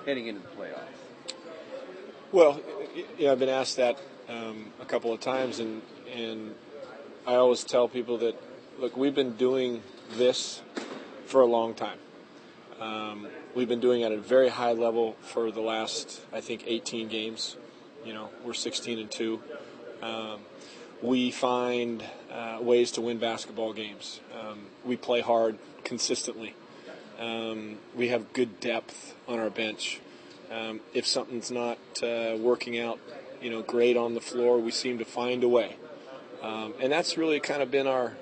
heading into the playoffs? Well, yeah, I've been asked that a couple of times, and I always tell people that, look, we've been doing this for a long time. We've been doing it at a very high level for the last, I think, 18 games. We're 16-2. We find ways to win basketball games. We play hard consistently. We have good depth on our bench. If something's not working out, great on the floor, we seem to find a way. And that's really kind of been our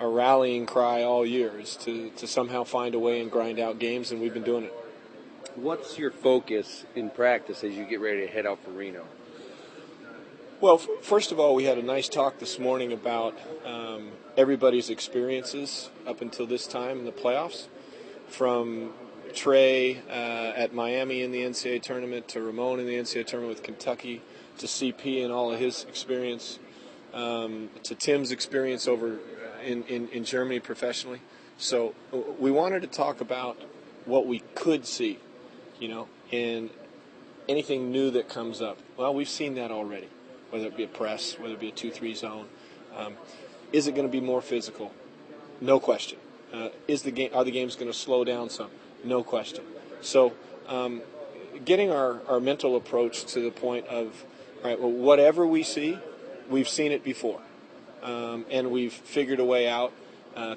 rallying cry all year, is to somehow find a way and grind out games, and we've been doing it. What's your focus in practice as you get ready to head out for Reno? Well, first of all, we had a nice talk this morning about everybody's experiences up until this time in the playoffs, from Trey at Miami in the NCAA tournament, to Ramon in the NCAA tournament with Kentucky, to CP and all of his experience, to Tim's experience over in Germany professionally. So we wanted to talk about what we could see, and anything new that comes up. Well, we've seen that already, whether it be a press, whether it be a 2-3 zone. Is it going to be more physical? No question. Are the games going to slow down some? No question. So getting our mental approach to the point of, all right, well, whatever we see, we've seen it before. And we've figured a way out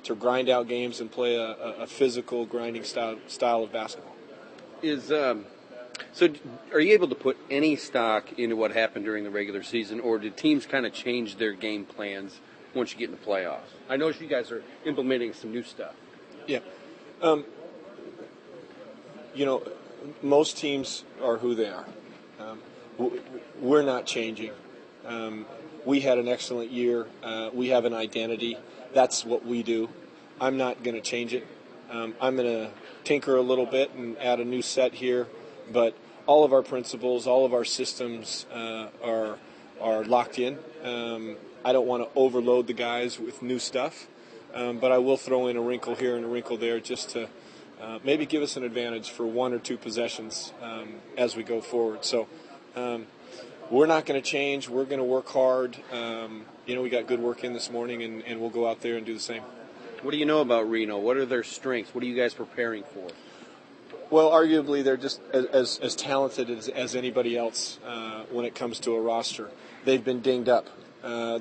to grind out games and play a physical, grinding style of basketball. So are you able to put any stock into what happened during the regular season, or did teams kind of change their game plans once you get in the playoffs? I notice you guys are implementing some new stuff. Yeah. Most teams are who they are. We're not changing. We had an excellent year. We have an identity. That's what we do. I'm not going to change it. I'm going to tinker a little bit and add a new set here, but all of our principles, all of our systems are locked in. I don't want to overload the guys with new stuff, but I will throw in a wrinkle here and a wrinkle there just to maybe give us an advantage for one or two possessions as we go forward. So we're not going to change. We're going to work hard. We got good work in this morning, and we'll go out there and do the same. What do you know about Reno? What are their strengths? What are you guys preparing for? Well, arguably they're just as talented as anybody else when it comes to a roster. They've been dinged up.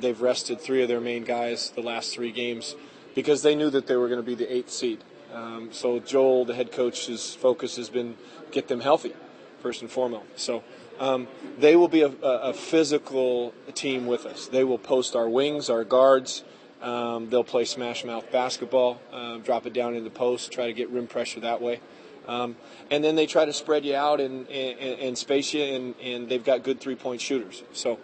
They've rested 3 of their main guys the last 3 games because they knew that they were going to be the 8th seed. So Joel, the head coach's focus has been get them healthy, first and foremost. So they will be a physical team with us. They will post our wings, our guards. They'll play smash mouth basketball, drop it down in the post, try to get rim pressure that way. And then they try to spread you out and space you, and they've got good 3-point shooters. So,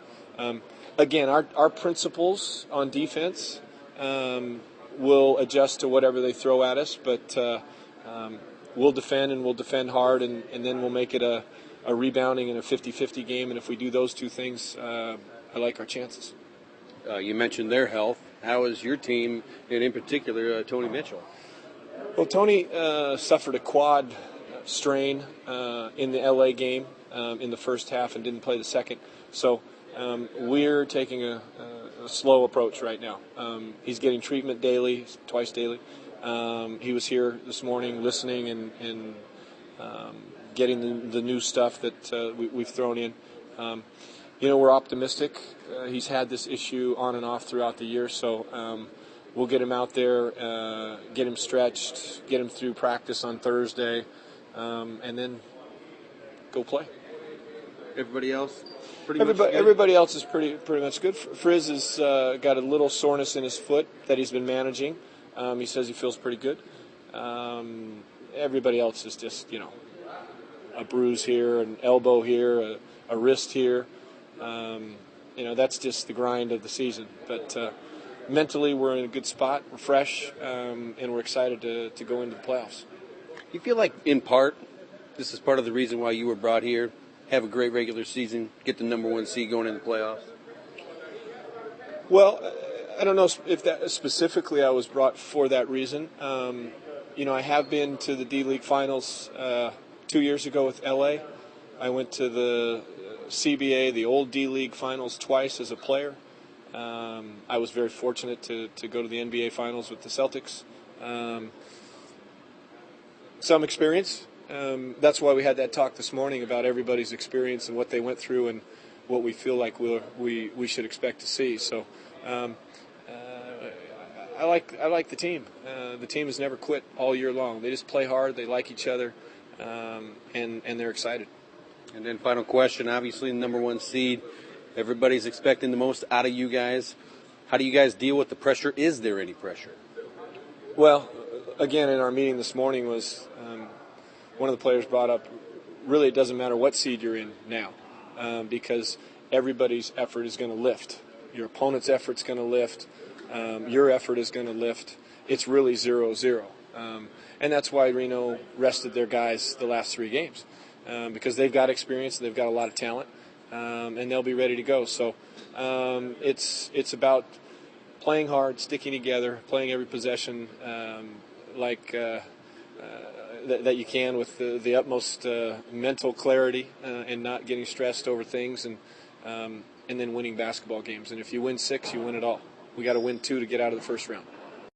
again, our principles on defense will adjust to whatever they throw at us, but we'll defend, and we'll defend hard, and then we'll make it a rebounding and a 50-50 game, and if we do those two things, I like our chances. You mentioned their health. How is your team, and in particular, Tony Mitchell? Well, Tony suffered a quad strain in the LA game in the first half and didn't play the second. So we're taking a slow approach right now. He's getting treatment daily, twice daily. He was here this morning listening and getting the new stuff that we've thrown in. We're optimistic. He's had this issue on and off throughout the year, so we'll get him out there, get him stretched, get him through practice on Thursday, and then go play. Everybody else? Everybody else is pretty much good. Frizz has got a little soreness in his foot that he's been managing. He says he feels pretty good. Everybody else is just, a bruise here, an elbow here, a wrist here. That's just the grind of the season. But mentally, we're in a good spot. We're fresh, and we're excited to go into the playoffs. You feel like, in part, this is part of the reason why you were brought here, have a great regular season, get the number 1 seed going in the playoffs? Well, I don't know if that specifically I was brought for that reason. I have been to the D-League Finals 2 years ago with LA. I went to the CBA, the old D-League finals twice as a player. I was very fortunate to go to the NBA finals with the Celtics. Some experience. That's why we had that talk this morning about everybody's experience and what they went through and what we feel like we should expect to see. So I like the team. The team has never quit all year long. They just play hard. They like each other, and they're excited. And then final question, obviously the number one seed. Everybody's expecting the most out of you guys. How do you guys deal with the pressure? Is there any pressure? Well, again, in our meeting this morning was one of the players brought up, really it doesn't matter what seed you're in now, because everybody's effort is going to lift. Your opponent's effort's going to lift. Your effort is going to lift. It's really 0-0. And that's why Reno rested their guys the last 3 games, because they've got experience, they've got a lot of talent, and they'll be ready to go. So it's about playing hard, sticking together, playing every possession that you can with the utmost mental clarity and not getting stressed over things, and then winning basketball games. And if you win 6, you win it all. We got to win 2 to get out of the first round.